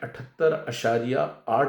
78.8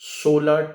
16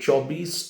24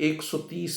130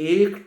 1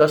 10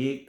1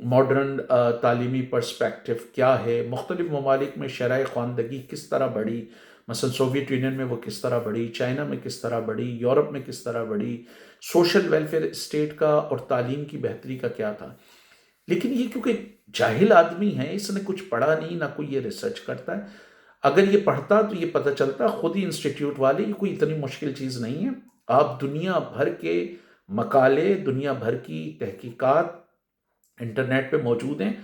modern تعلیمی perspective کیا ہے، مختلف ممالک میں شرح خواندگی کس طرح بڑھی، مثلا سوویت یونین میں وہ کس طرح بڑھی، چائنا میں کس طرح بڑھی، یورپ میں کس طرح بڑھی، سوشل ویلفیئر اسٹیٹ کا اور تعلیم کی بہتری کا کیا تھا۔ لیکن یہ کیونکہ جاہل آدمی ہے، اس نے کچھ پڑھا نہیں، نہ کوئی یہ ریسرچ کرتا ہے۔ اگر یہ پڑھتا تو یہ پتہ چلتا خود ہی انسٹیٹیوٹ والے، یہ کوئی اتنی مشکل چیز نہیں ہے۔ آپ دنیا بھر کے مقالے، دنیا بھر کی تحقیقات انٹرنیٹ پہ موجود ہیں۔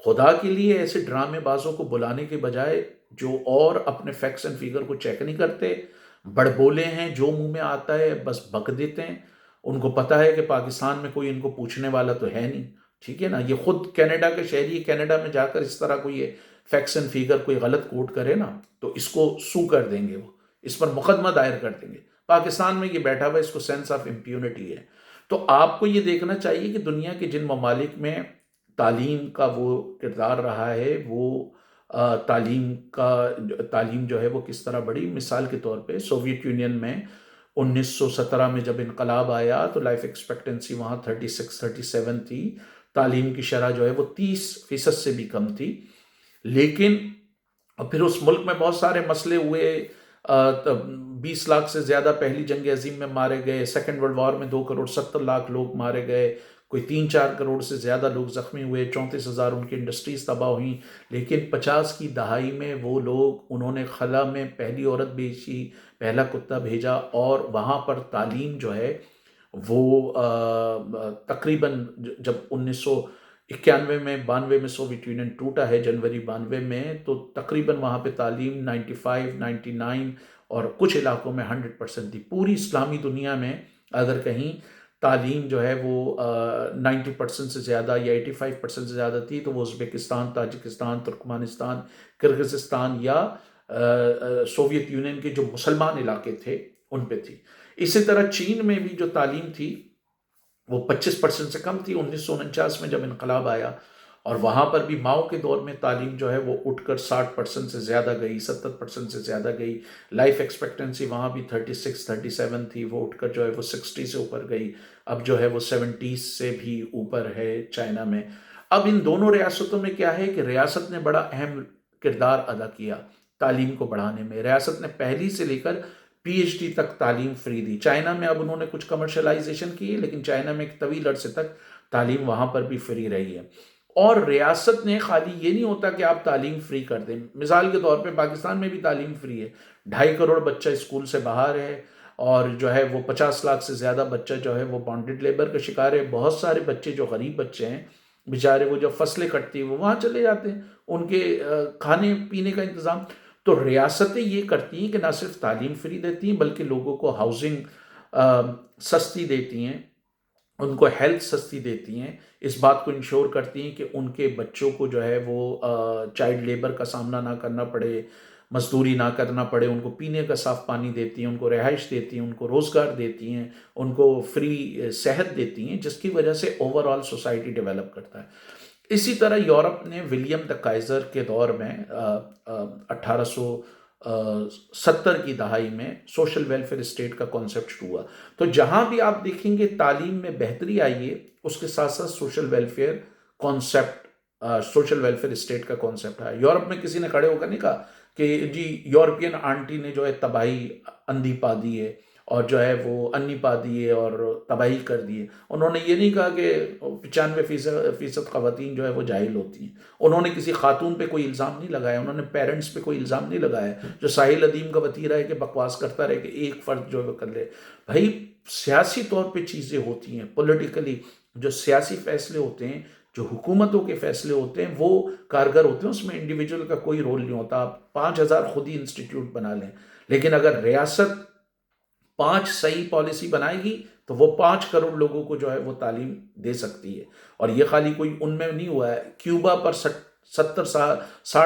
خدا کے لیے ایسے ڈرامے بازوں کو بلانے کے بجائے، جو اور اپنے فیکٹس اینڈ فیگر کو چیک نہیں کرتے، بڑبولے ہیں، جو منہ میں آتا ہے بس بک دیتے ہیں۔ ان کو پتہ ہے کہ پاکستان میں کوئی ان کو پوچھنے والا تو ہے نہیں، ٹھیک ہے نا۔ یہ خود کینیڈا کے شہری کینیڈا میں جا کر اس طرح کوئی فیکٹس اینڈ فیگر کوئی غلط کوٹ کرے نا تو اس کو سو کر دیں گے، وہ اس پر مقدمہ دائر کر دیں گے۔ پاکستان میں یہ بیٹھا ہوا، اس کو سینس آف امپیونٹی ہے۔ تو آپ کو یہ دیکھنا چاہیے کہ دنیا کے جن ممالک میں تعلیم کا وہ کردار رہا ہے، وہ تعلیم جو ہے وہ کس طرح بڑھی۔ مثال کے طور پہ سوویت یونین میں 1917 میں جب انقلاب آیا تو لائف ایکسپیکٹنسی وہاں 36-37 تھی، تعلیم کی شرح جو ہے وہ 30% سے بھی کم تھی۔ لیکن پھر اس ملک میں بہت سارے مسئلے ہوئے، 20 لاکھ سے زیادہ پہلی جنگ عظیم میں مارے گئے، سیکنڈ ورلڈ وار میں 2 کروڑ 70 لاکھ لوگ مارے گئے، کوئی 3-4 کروڑ سے زیادہ لوگ زخمی ہوئے، 34,000 ان کی انڈسٹریز تباہ ہوئیں۔ لیکن 50 کی دہائی میں وہ لوگ، انہوں نے خلا میں پہلی عورت بھیجی، پہلا کتا بھیجا، اور وہاں پر تعلیم جو ہے وہ تقریباً جب 1991 میں 92 میں سوویت یونین ٹوٹا ہے، جنوری 92 میں، تو تقریباً وہاں پہ تعلیم 95 99 اور کچھ علاقوں میں 100% تھی۔ پوری اسلامی دنیا میں اگر کہیں تعلیم جو ہے وہ 90% سے زیادہ یا 85% سے زیادہ تھی تو وہ ازبکستان، تاجکستان، ترکمانستان، کرغزستان یا سوویت یونین کے جو مسلمان علاقے تھے ان پہ تھی۔ اسی طرح چین میں بھی جو تعلیم تھی وہ 25% سے کم تھی 1949 میں جب انقلاب آیا، اور وہاں پر بھی ماؤ کے دور میں تعلیم جو ہے وہ اٹھ کر 60% سے زیادہ گئی، 70% سے زیادہ گئی۔ لائف ایکسپیکٹنسی وہاں بھی 36-37 تھی، وہ اٹھ کر جو ہے وہ 60 سے اوپر گئی، اب جو ہے وہ 70 سے بھی اوپر ہے چائنا میں۔ اب ان دونوں ریاستوں میں کیا ہے کہ ریاست نے بڑا اہم کردار ادا کیا تعلیم کو بڑھانے میں۔ ریاست نے پہلی سے لے کر PhD تک تعلیم فری دی۔ چائنا میں اب انہوں نے کچھ کمرشلائزیشن کی ہے، لیکن چائنا میں ایک طویل عرصے تک تعلیم وہاں پر بھی فری رہی ہے۔ اور ریاست نے خالی یہ نہیں ہوتا کہ آپ تعلیم فری کر دیں، مثال کے طور پہ پاکستان میں بھی تعلیم فری ہے، 2.5 کروڑ بچہ اسکول سے باہر ہے، اور جو ہے وہ 50 لاکھ سے زیادہ بچہ جو ہے وہ بانڈڈ لیبر کا شکار ہے۔ بہت سارے بچے جو غریب بچے ہیں بیچارے، وہ جب فصلیں کٹتی ہیں وہ وہاں چلے جاتے ہیں، ان کے کھانے پینے کا انتظام۔ تو ریاستیں یہ کرتی ہیں کہ نہ صرف تعلیم فری دیتی ہیں بلکہ لوگوں کو ہاؤسنگ سستی دیتی ہیں، ان کو ہیلتھ سستی دیتی ہیں، اس بات کو انشور کرتی ہیں کہ ان کے بچوں کو جو ہے وہ چائلڈ لیبر کا سامنا نہ کرنا پڑے، مزدوری نہ کرنا پڑے، ان کو پینے کا صاف پانی دیتی ہیں، ان کو رہائش دیتی ہیں، ان کو روزگار دیتی ہیں، ان کو فری صحت دیتی ہیں، جس کی وجہ سے اوور آل سوسائٹی ڈیولپ کرتا ہے۔ اسی طرح یورپ نے ولیم دا کائزر کے دور میں 1870 کی دہائی میں سوشل ویلفیئر اسٹیٹ کا کانسیپٹ ہوا۔ تو جہاں بھی آپ دیکھیں گے تعلیم میں بہتری آئی ہے، اس کے ساتھ ساتھ سوشل ویلفیئر اسٹیٹ کا کانسیپٹ ہے۔ یورپ میں کسی نے کھڑے ہو کر نہیں کہا کہ جی یورپین آنٹی نے جو ہے تباہی اندھی پا دی ہے، اور جو ہے وہ انی پا دی ہے اور تباہی کر دی ہے۔ انہوں نے یہ نہیں کہا کہ 95% خواتین جو ہے وہ جاہل ہوتی ہیں۔ انہوں نے کسی خاتون پہ کوئی الزام نہیں لگایا، انہوں نے پیرنٹس پہ کوئی الزام نہیں لگایا، جو ساحل ادیم کا وتیرہ ہے کہ بکواس کرتا رہے کہ ایک فرد جو ہے وہ کر لے۔ بھائی سیاسی طور پہ چیزیں ہوتی ہیں، پولیٹیکلی جو سیاسی فیصلے ہوتے ہیں، جو حکومتوں کے فیصلے ہوتے ہیں وہ کارگر ہوتے ہیں، اس میں انڈیویجول کا کوئی رول نہیں ہوتا۔ آپ 5,000 خود ہی انسٹیٹیوٹ بنا لیں، لیکن اگر ریاست 5 صحیح پالیسی بنائے گی تو وہ 5 کروڑ لوگوں کو جو ہے وہ تعلیم دے سکتی ہے۔ اور یہ خالی کوئی ان میں نہیں ہوا ہے، کیوبا پر 60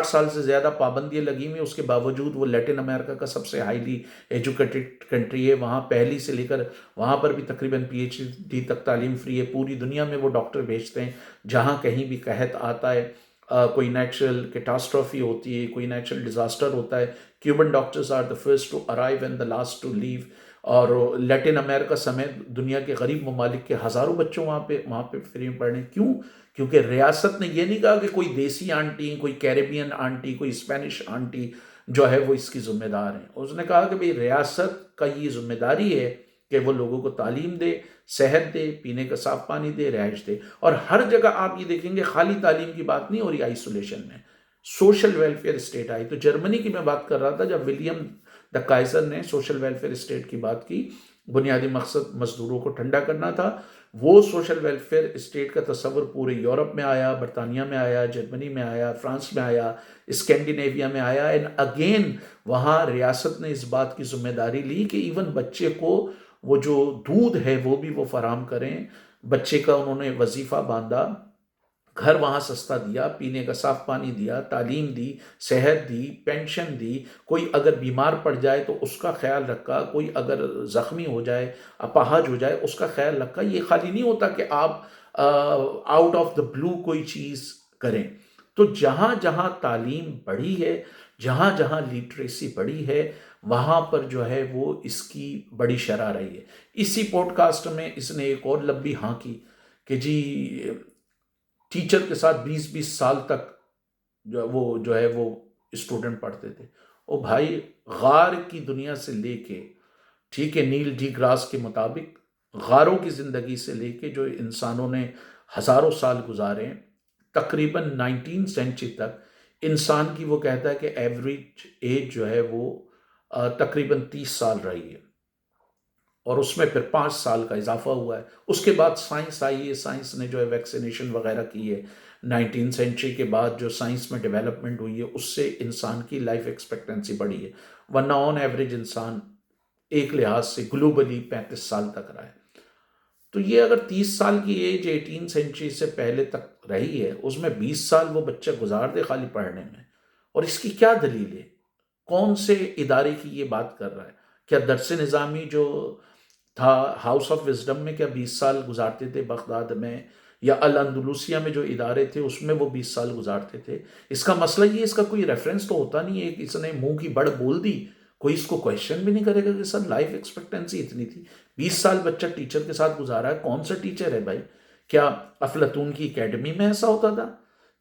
سال سے زیادہ پابندیاں لگی ہوئی، اس کے باوجود وہ لیٹن امریکہ کا سب سے ہائیلی ایجوکیٹڈ کنٹری ہے۔ وہاں پہلی سے لے کر وہاں پر بھی تقریباً PhD تک تعلیم فری ہے۔ پوری دنیا میں وہ ڈاکٹر بھیجتے ہیں، جہاں کہیں بھی قحط آتا ہے، کوئی نیچرل کیٹاسٹرافی ہوتی ہے، کوئی نیچرل ڈیزاسٹر ہوتا ہے، Cuban doctors are the first to arrive and the last to leave. اور لیٹن امریکہ سمیت دنیا کے غریب ممالک کے ہزاروں بچوں وہاں پہ فری میں پڑھنے. کیوں؟ کیونکہ ریاست نے یہ نہیں کہا کہ کوئی دیسی آنٹی، کوئی کیریبین آنٹی، کوئی اسپینش آنٹی جو ہے وہ اس کی ذمہ دار ہیں. اس نے کہا کہ بھئی ریاست کا یہ ذمہ داری ہے کہ وہ لوگوں کو تعلیم دے، صحت دے، پینے کا صاف پانی دے، رہائش دے. اور ہر جگہ آپ یہ دیکھیں گے خالی تعلیم کی بات نہیں ہو رہی آئسولیشن میں، سوشل ویلفیئر اسٹیٹ آئی. تو جرمنی کی میں بات کر رہا تھا جب ولیم دا کائزر نے سوشل ویلفیئر اسٹیٹ کی بات کی، بنیادی مقصد مزدوروں کو ٹھنڈا کرنا تھا. وہ سوشل ویلفیئر اسٹیٹ کا تصور پورے یورپ میں آیا، برطانیہ میں آیا، جرمنی میں آیا، فرانس میں آیا، اسکینڈینیویا میں آیا. اینڈ اگین وہاں ریاست نے اس بات کی ذمہ داری لی کہ ایون بچے کو وہ جو دودھ ہے وہ بھی وہ فراہم کریں. بچے کا انہوں نے وظیفہ باندھا، گھر وہاں سستا دیا، پینے کا صاف پانی دیا، تعلیم دی، صحت دی، پینشن دی. کوئی اگر بیمار پڑ جائے تو اس کا خیال رکھا، کوئی اگر زخمی ہو جائے، اپاہج ہو جائے، اس کا خیال رکھا. یہ خالی نہیں ہوتا کہ آپ آؤٹ آف دا بلو کوئی چیز کریں. تو جہاں جہاں تعلیم بڑھی ہے، جہاں جہاں لٹریسی بڑھی ہے، وہاں پر جو ہے وہ اس کی بڑی شرح رہی ہے. اسی پوڈ کاسٹ میں اس نے ایک اور لمبی ہاں کی کہ جی ٹیچر کے ساتھ 20-20 سال تک جو ہے وہ اسٹوڈنٹ پڑھتے تھے. او بھائی، غار کی دنیا سے لے کے، ٹھیک ہے، نیل ڈی گراس کے مطابق غاروں کی زندگی سے لے کے جو انسانوں نے ہزاروں سال گزارے ہیں، تقریباً 19 سینچری تک انسان کی وہ کہتا ہے کہ ایوریج ایج جو ہے وہ تقریباً 30 سال رہی ہے، اور اس میں پھر 5 سال کا اضافہ ہوا ہے. اس کے بعد سائنس آئی ہے، سائنس نے جو ہے ویکسینیشن وغیرہ کی ہے. 19 سینچری کے بعد جو سائنس میں ڈیولپمنٹ ہوئی ہے اس سے انسان کی لائف ایکسپیکٹنسی بڑھی ہے، ورنہ آن ایوریج انسان ایک لحاظ سے گلوبلی 35 سال تک رہا ہے. تو یہ اگر 30 سال کی ایج 18 سینچری سے پہلے تک رہی ہے، اس میں 20 سال وہ بچہ گزار دے خالی پڑھنے میں. اور اس کی کیا دلیل ہے؟ کون سے ادارے کی یہ بات کر رہا ہے؟ کیا درس نظامی جو تھا ہاؤس آف وزڈم میں کیا 20 سال گزارتے تھے بغداد میں، یا الاندلوسیہ میں جو ادارے تھے اس میں وہ 20 سال گزارتے تھے؟ اس کا مسئلہ یہ، اس کا کوئی ریفرنس تو ہوتا نہیں ہے کہ اس نے منہ کی بڑ بول دی، کوئی اس کو کویشچن بھی نہیں کرے گا کہ سر لائف ایکسپیکٹنسی اتنی تھی. 20 سال بچہ ٹیچر کے ساتھ گزارا ہے. کون سا ٹیچر ہے بھائی؟ کیا افلاطون کی اکیڈمی میں ایسا ہوتا تھا؟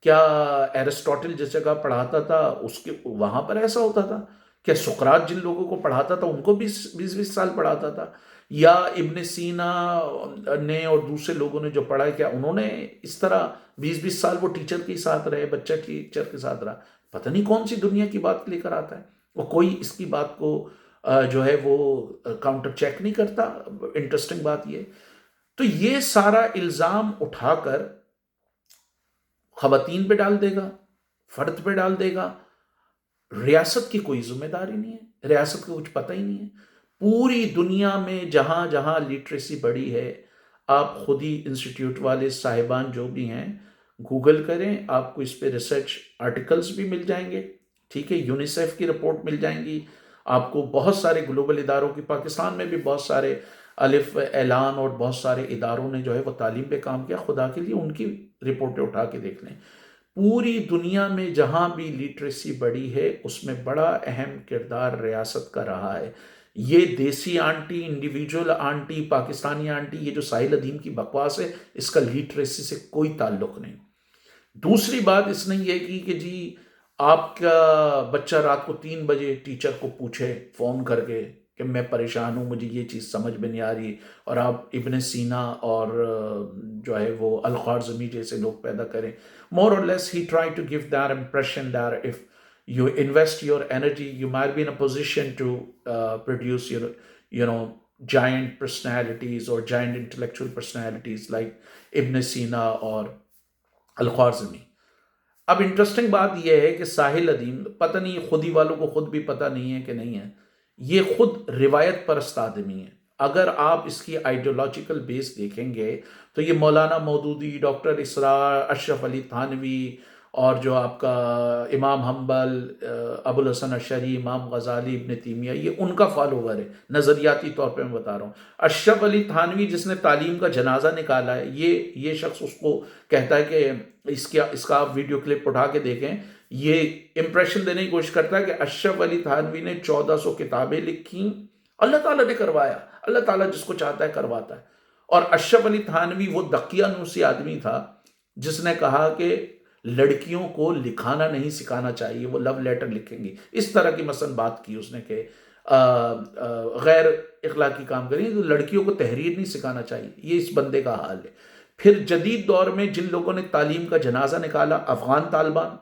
کیا ایرسٹوٹل جس جگہ پڑھاتا تھا اس کے وہاں پر ایسا ہوتا تھا؟ کیا سقراط جن لوگوں کو پڑھاتا تھا ان کو 20-20 سال پڑھاتا تھا؟ یا ابن سینا نے اور دوسرے لوگوں نے جو پڑھا ہے، کیا انہوں نے اس طرح 20-20 سال وہ ٹیچر کے ساتھ رہے، بچہ ٹیچر کے ساتھ رہا؟ پتہ نہیں کون سی دنیا کی بات لے کر آتا ہے. وہ کوئی اس کی بات کو جو ہے وہ کاؤنٹر چیک نہیں کرتا. انٹرسٹنگ بات یہ. تو یہ سارا الزام اٹھا کر خواتین پہ ڈال دے گا، فرد پہ ڈال دے گا. ریاست کی کوئی ذمہ داری نہیں ہے، ریاست کو کچھ پتہ ہی نہیں ہے. پوری دنیا میں جہاں جہاں لٹریسی بڑھی ہے، آپ خود ہی انسٹیٹیوٹ والے صاحبان جو بھی ہیں گوگل کریں، آپ کو اس پہ ریسرچ آرٹیکلز بھی مل جائیں گے. ٹھیک ہے، یونیسیف کی رپورٹ مل جائیں گی آپ کو، بہت سارے گلوبل اداروں کی، پاکستان میں بھی بہت سارے الف اعلان اور بہت سارے اداروں نے جو ہے وہ تعلیم پہ کام کیا. خدا کے لیے ان کی رپورٹیں اٹھا کے دیکھ لیں. پوری دنیا میں جہاں بھی لٹریسی بڑھی ہے اس میں بڑا اہم کردار ریاست کا رہا ہے. یہ دیسی aunty, individual aunty, Pakistani aunty, یہ جو ساحل ادیم کی بکواس ہے، اس کا لٹریسی سے کوئی تعلق نہیں. دوسری بات اس نے یہ کی کہ جی آپ کا بچہ رات کو 3 بجے ٹیچر کو پوچھے فون کر کے کہ میں پریشان ہوں، مجھے یہ چیز سمجھ میں نہیں آ رہی، اور آپ ابن سینا اور جو ہے وہ الخوارزمی جیسے لوگ پیدا کریں. More or less he tried to give that impression that if you invest your energy you might be in a position to produce giant personalities or giant intellectual personalities like Ibn Sina or الخوارزمی. اب interesting بات یہ ہے کہ ساحل ادیم، پتہ نہیں خودی والوں کو خود بھی پتہ نہیں ہے کہ نہیں ہے، یہ خود روایت پرست آدمی ہے. اگر آپ اس کی آئیڈیولوجیکل بیس دیکھیں گے تو یہ مولانا مودودی، ڈاکٹر اسرار، اشرف علی تھانوی، اور جو آپ کا امام حنبل، ابو الحسن اشعری، امام غزالی، ابن تیمیہ، یہ ان کا فالوور ہے. نظریاتی طور پہ میں بتا رہا ہوں. اشرف علی تھانوی جس نے تعلیم کا جنازہ نکالا ہے، یہ شخص اس کو کہتا ہے کہ اس کا آپ ویڈیو کلپ اٹھا کے دیکھیں، یہ امپریشن دینے کی کوشش کرتا ہے کہ اشرف علی تھانوی نے 1400 کتابیں لکھی اللہ تعالیٰ نے کروایا، اللہ تعالیٰ جس کو چاہتا ہے کرواتا ہے۔ اور اشرف علی تھانوی وہ دقیانوسی آدمی تھا جس نے کہا کہ لڑکیوں کو لکھانا نہیں سکھانا چاہیے، وہ لو لیٹر لکھیں گی، اس طرح کی مثلا بات کی اس نے کہ غیر اخلاقی کام کریں تو لڑکیوں کو تحریر نہیں سکھانا چاہیے۔ یہ اس بندے کا حال ہے۔ پھر جدید دور میں جن لوگوں نے تعلیم کا جنازہ نکالا، افغان طالبان،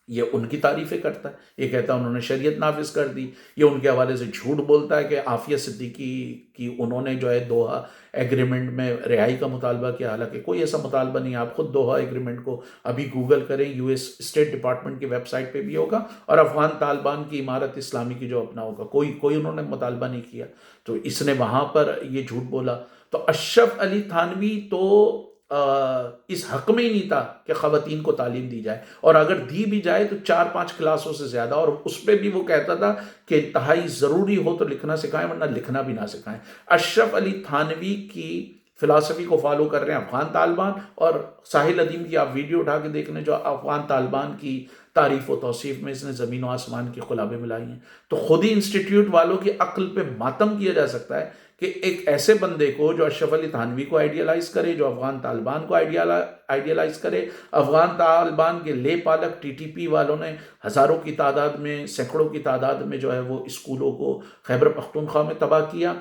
یہ ان کی تعریفیں کرتا ہے، یہ کہتا ہے انہوں نے شریعت نافذ کر دی، یہ ان کے حوالے سے جھوٹ بولتا ہے کہ عافیہ صدیقی کی انہوں نے جو ہے دوحہ ایگریمنٹ میں رہائی کا مطالبہ کیا، حالانکہ کوئی ایسا مطالبہ نہیں ہے۔ آپ خود دوحہ ایگریمنٹ کو ابھی گوگل کریں، یو ایس اسٹیٹ ڈپارٹمنٹ کی ویب سائٹ پہ بھی ہوگا، اور افغان طالبان کی امارت اسلامی کی جو اپنا ہوگا، کوئی انہوں نے مطالبہ نہیں کیا، تو اس نے وہاں پر یہ جھوٹ بولا۔ تو اشرف علی تھانوی تو اس حق میں ہی نہیں تھا کہ خواتین کو تعلیم دی جائے، اور اگر دی بھی جائے تو 4-5 کلاسوں سے زیادہ، اور اس پہ بھی وہ کہتا تھا کہ انتہائی ضروری ہو تو لکھنا سکھائیں ورنہ لکھنا بھی نہ سکھائیں۔ اشرف علی تھانوی کی فلسفی کو فالو کر رہے ہیں افغان طالبان، اور ساحل ادیم کی آپ ویڈیو اٹھا کے دیکھ لیں، جو افغان طالبان کی تعریف و توصیف میں اس نے زمین و آسمان کی خلابیں ملائی ہیں۔ تو خود ہی انسٹیٹیوٹ والوں کی عقل پہ ماتم کیا جا سکتا ہے کہ ایک ایسے بندے کو جو اشرف علی تھانوی کو آئیڈیالائز کرے، جو افغان طالبان کو آئیڈیالائز کرے، افغان طالبان کے لے پالک ٹی ٹی پی والوں نے ہزاروں کی تعداد میں، سینکڑوں کی تعداد میں جو ہے وہ اسکولوں کو خیبر پختونخوا میں تباہ کیا،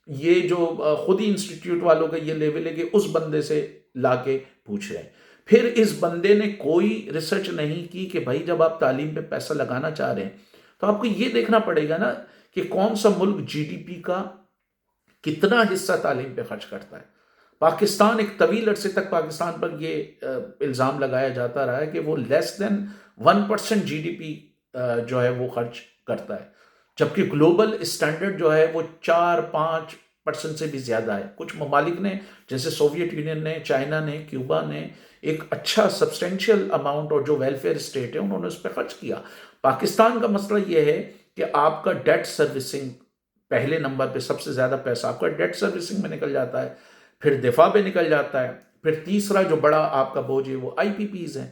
یہ جو خود ہی انسٹیٹیوٹ والوں کا یہ لیول ہے کہ اس بندے سے لا کے پوچھ رہے ہیں۔ پھر اس بندے نے کوئی ریسرچ نہیں کی کہ بھائی جب آپ تعلیم پہ پیسہ لگانا چاہ رہے ہیں تو آپ کو یہ دیکھنا پڑے گا نا کہ کون سا ملک جی ڈی پی کا کتنا حصہ تعلیم پہ خرچ کرتا ہے۔ پاکستان ایک طویل عرصے تک پاکستان پر یہ الزام لگایا جاتا رہا ہے کہ وہ لیس دین 1% جی ڈی پی جو ہے وہ خرچ کرتا ہے، جبکہ گلوبل اسٹینڈرڈ جو ہے وہ 4-5% سے بھی زیادہ ہے۔ کچھ ممالک نے جیسے سوویت یونین نے، چائنا نے، کیوبا نے ایک اچھا سبسٹینشیل اماؤنٹ، اور جو ویلفیئر اسٹیٹ ہے انہوں نے اس پہ خرچ کیا۔ پاکستان کا مسئلہ یہ ہے کہ آپ کا ڈیٹ سروسنگ پہلے نمبر پہ، سب سے زیادہ پیسہ آپ کا ڈیٹ سروسنگ میں نکل جاتا ہے، پھر دفاع پہ نکل جاتا ہے، پھر تیسرا جو بڑا آپ کا بوجھ ہے وہ آئی پی پیز ہیں۔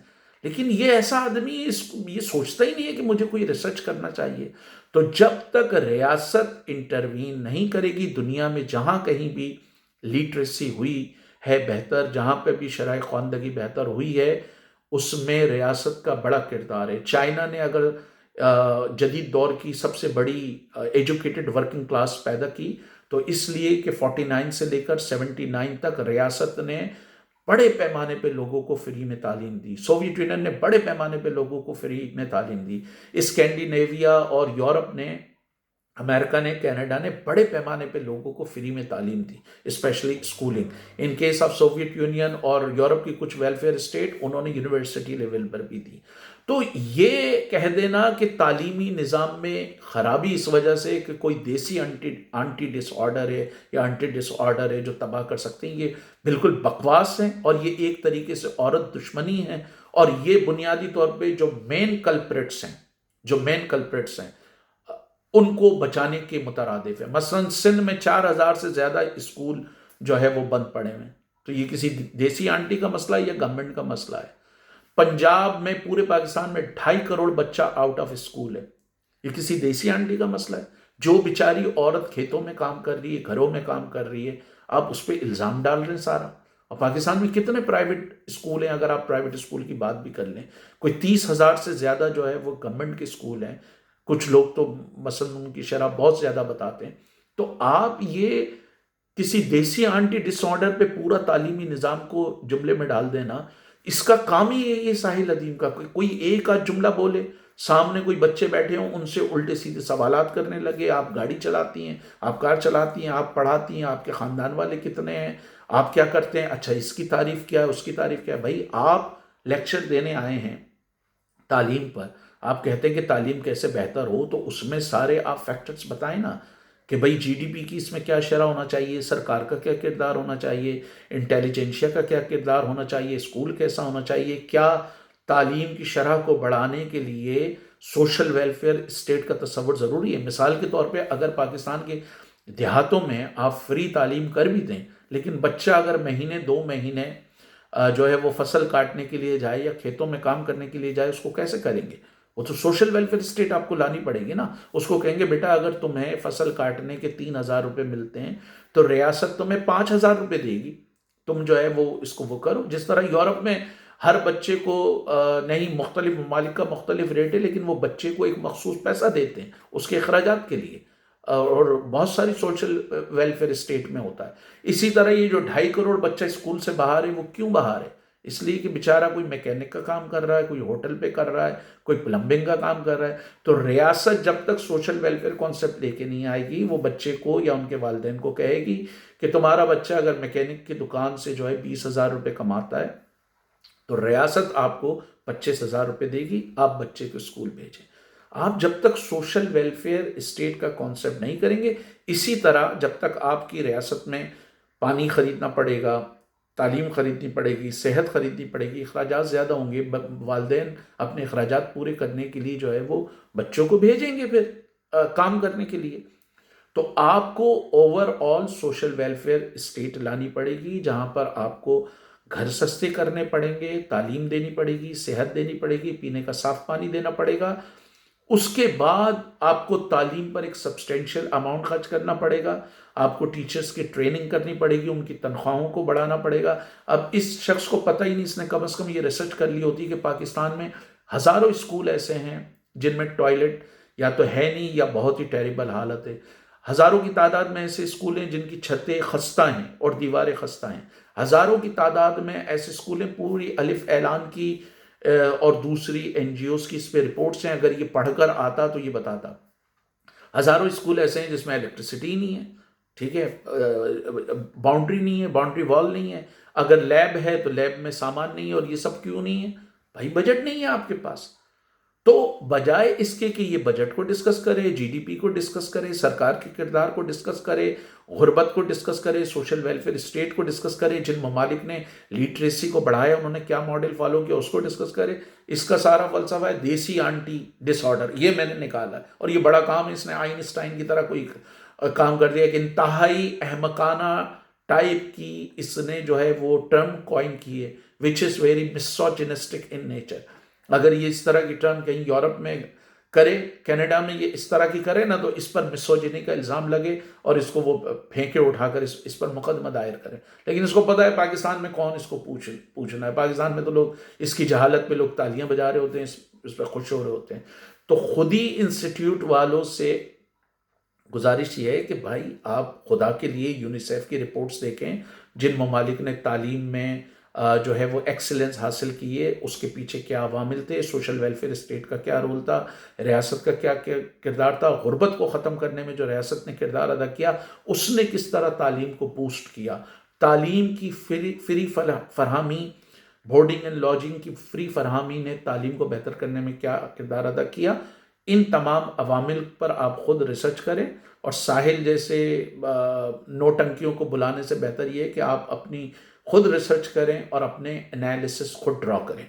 لیکن یہ ایسا آدمی یہ سوچتا ہی نہیں ہے کہ مجھے کوئی ریسرچ کرنا چاہیے۔ تو جب تک ریاست انٹروین نہیں کرے گی دنیا میں، جہاں کہیں بھی لیٹریسی ہوئی ہے بہتر، جہاں پہ بھی شرح خواندگی بہتر ہوئی ہے، اس میں ریاست کا بڑا کردار ہے۔ چائنا نے اگر جدید دور کی سب سے بڑی ایجوکیٹڈ ورکنگ کلاس پیدا کی تو اس لیے کہ 49 سے لے کر 79 تک ریاست نے بڑے پیمانے پہ لوگوں کو فری میں تعلیم دی، سوویت یونین نے بڑے پیمانے پہ لوگوں کو فری میں تعلیم دی، اسکینڈینیویا اور یورپ نے، امریکہ نے، کینیڈا نے بڑے پیمانے پہ لوگوں کو فری میں تعلیم دی، especially schooling. In case of Soviet Union اور یورپ کی کچھ ویلفیئر اسٹیٹ، انہوں نے یونیورسٹی لیول پر بھی دی۔ تو یہ کہہ دینا کہ تعلیمی نظام میں خرابی اس وجہ سے کہ کوئی دیسی آنٹی ڈس آرڈر ہے یا انٹی ڈس آرڈر ہے جو تباہ کر سکتے ہیں، یہ بالکل بکواس ہے، اور یہ ایک طریقے سے عورت دشمنی ہے، اور یہ بنیادی طور پہ جو مین کلپریٹس ہیں ان کو بچانے کے مترادف ہے۔ مثلا سندھ میں 4000 سے زیادہ اسکول جو ہے وہ بند پڑے ہوئے ہیں، تو یہ کسی دیسی آنٹی کا مسئلہ ہے یا گورنمنٹ کا مسئلہ ہے؟ پنجاب میں، پورے پاکستان میں 2.5 کروڑ بچہ آؤٹ آف اسکول ہے، یہ کسی دیسی آنٹی کا مسئلہ ہے؟ جو بیچاری عورت کھیتوں میں کام کر رہی ہے، گھروں میں کام کر رہی ہے، آپ اس پہ الزام ڈال رہے ہیں سارا۔ اور پاکستان میں کتنے پرائیویٹ اسکول ہیں؟ اگر آپ پرائیویٹ اسکول کی بات بھی کر لیں، کوئی 30,000 سے زیادہ جو ہے وہ گورنمنٹ کے اسکول ہیں، کچھ لوگ تو مثلا ان کی شرح بہت زیادہ بتاتے ہیں۔ تو آپ یہ کسی دیسی آنٹی ڈس آرڈر پہ پورا تعلیمی نظام کو جملے میں ڈال دینا، اس کا کام ہی ہے یہ ساحل ادیم کا۔ کوئی ایک آدھ جملہ بولے، سامنے کوئی بچے بیٹھے ہوں، ان سے الٹے سیدھے سوالات کرنے لگے، آپ گاڑی چلاتی ہیں، آپ کار چلاتی ہیں، آپ پڑھاتی ہیں، آپ کے خاندان والے کتنے ہیں، آپ کیا کرتے ہیں، اچھا اس کی تعریف کیا ہے، اس کی تعریف کیا ہے۔ بھائی آپ لیکچر دینے آئے ہیں تعلیم پر، آپ کہتے ہیں کہ تعلیم کیسے بہتر ہو، تو اس میں سارے آپ فیکٹرز بتائیں نا کہ بھائی جی ڈی پی کی اس میں کیا شرح ہونا چاہیے، سرکار کا کیا کردار ہونا چاہیے، انٹیلیجنشیا کا کیا کردار ہونا چاہیے، اسکول کیسا ہونا چاہیے، کیا تعلیم کی شرح کو بڑھانے کے لیے سوشل ویلفیئر اسٹیٹ کا تصور ضروری ہے۔ مثال کے طور پہ اگر پاکستان کے دیہاتوں میں آپ فری تعلیم کر بھی دیں، لیکن بچہ اگر مہینے 2 مہینے جو ہے وہ فصل کاٹنے کے لیے جائے یا کھیتوں میں کام کرنے کے لیے جائے، اس کو کیسے کریں گے؟ وہ تو سوشل ویلفیئر اسٹیٹ آپ کو لانی پڑے گی نا. اس کو کہیں گے بیٹا اگر تمہیں فصل کاٹنے کے 3,000 روپے ملتے ہیں تو ریاست تمہیں 5,000 روپے دے گی, تم جو ہے وہ اس کو وہ کرو. جس طرح یورپ میں ہر بچے کو نہیں, مختلف ممالک کا مختلف ریٹ ہے, لیکن وہ بچے کو ایک مخصوص پیسہ دیتے ہیں اس کے اخراجات کے لیے, اور بہت ساری سوشل ویلفیئر اسٹیٹ میں ہوتا ہے. اسی طرح یہ جو 2.5 کروڑ بچہ اسکول سے باہر ہے, وہ کیوں باہر ہے؟ اس لیے کہ بیچارہ کوئی میکینک کا کام کر رہا ہے, کوئی ہوٹل پہ کر رہا ہے, کوئی پلمبنگ کا کام کر رہا ہے. تو ریاست جب تک سوشل ویلفیئر کانسیپٹ لے کے نہیں آئے گی, وہ بچے کو یا ان کے والدین کو کہے گی کہ تمہارا بچہ اگر میکینک کی دکان سے جو ہے 20,000 روپے کماتا ہے تو ریاست آپ کو 25,000 روپے دے گی, آپ بچے کو اسکول بھیجیں. آپ جب تک سوشل ویلفیئر اسٹیٹ کا کانسیپٹ نہیں کریں گے, اسی طرح جب تک آپ کی ریاست میں پانی خریدنا پڑے گا, تعلیم خریدنی پڑے گی, صحت خریدنی پڑے گی, اخراجات زیادہ ہوں گے, والدین اپنے اخراجات پورے کرنے کے لیے جو ہے وہ بچوں کو بھیجیں گے پھر کام کرنے کے لیے. تو آپ کو over all social welfare state لانی پڑے گی, جہاں پر آپ کو گھر سستے کرنے پڑیں گے, تعلیم دینی پڑے گی, صحت دینی پڑے گی, پینے کا صاف پانی دینا پڑے گا. اس کے بعد آپ کو تعلیم پر ایک سبسٹینشیل اماؤنٹ خرچ کرنا پڑے گا, آپ کو ٹیچرز کی ٹریننگ کرنی پڑے گی, ان کی تنخواہوں کو بڑھانا پڑے گا. اب اس شخص کو پتہ ہی نہیں, اس نے کم از کم یہ ریسرچ کر لی ہوتی کہ پاکستان میں ہزاروں اسکول ایسے ہیں جن میں ٹوائلٹ یا تو ہے نہیں یا بہت ہی ٹیریبل حالت ہے. ہزاروں کی تعداد میں ایسے اسکول ہیں جن کی چھتیں خستہ ہیں اور دیواریں خستہ ہیں. ہزاروں کی تعداد میں ایسے اسکول ہیں, پوری الف اعلان کی اور دوسری این جی اوز کی اس پہ رپورٹس ہیں, اگر یہ پڑھ کر آتا تو یہ بتاتا. ہزاروں اسکول ایسے ہیں جس میں الیکٹریسٹی نہیں ہے, ٹھیک ہے, باؤنڈری نہیں ہے, باؤنڈری وال نہیں ہے, اگر لیب ہے تو لیب میں سامان نہیں ہے. اور یہ سب کیوں نہیں ہے بھائی؟ بجٹ نہیں ہے آپ کے پاس. تو بجائے اس کے کہ یہ بجٹ کو ڈسکس کرے, جی ڈی پی کو ڈسکس کرے, سرکار کے کردار کو ڈسکس کرے, غربت کو ڈسکس کرے, سوشل ویلفیئر اسٹیٹ کو ڈسکس کرے, جن ممالک نے لیٹریسی کو بڑھایا انہوں نے کیا ماڈل فالو کیا اس کو ڈسکس کرے, اس کا سارا فلسفہ ہے دیسی آنٹی ڈس آرڈر. یہ میں نے نکالا ہے اور یہ بڑا کام ہے, اس نے آئنسٹائن کی طرح کوئی کام کر دیا کہ انتہائی احمقانہ ٹائپ کی اس نے جو ہے وہ ٹرم کوائن کی ہے, which is very misogynistic in nature. اگر یہ اس طرح کی ٹرم کہیں یورپ میں کرے, کینیڈا میں یہ اس طرح کی کرے نا, تو اس پر مسوجنی کا الزام لگے اور اس کو وہ پھینکے اٹھا کر اس پر مقدمہ دائر کرے. لیکن اس کو پتہ ہے پاکستان میں کون اس کو پوچھنا ہے. پاکستان میں تو لوگ اس کی جہالت پہ لوگ تالیاں بجا رہے ہوتے ہیں, اس پہ خوش ہو رہے ہوتے ہیں. تو خود ہی انسٹیٹیوٹ والوں سے گزارش یہ ہے کہ بھائی آپ خدا کے لیے یونیسیف کی رپورٹس دیکھیں, جن ممالک نے تعلیم میں جو ہے وہ ایکسلنس حاصل کی ہے, اس کے پیچھے کیا عوامل تھے, سوشل ویلفیئر اسٹیٹ کا کیا رول تھا, ریاست کا کیا کردار تھا, غربت کو ختم کرنے میں جو ریاست نے کردار ادا کیا اس نے کس طرح تعلیم کو بوسٹ کیا, تعلیم کی فری فراہمی, بورڈنگ اینڈ لاڈجنگ کی فری فراہمی نے تعلیم کو بہتر کرنے میں کیا کردار ادا کیا. ان تمام عوامل پر آپ خود ریسرچ کریں, اور ساحل جیسے نوٹنکیوں کو بلانے سے بہتر یہ ہے کہ آپ اپنی خود ریسرچ کریں اور اپنے انالیسس خود ڈرا کریں.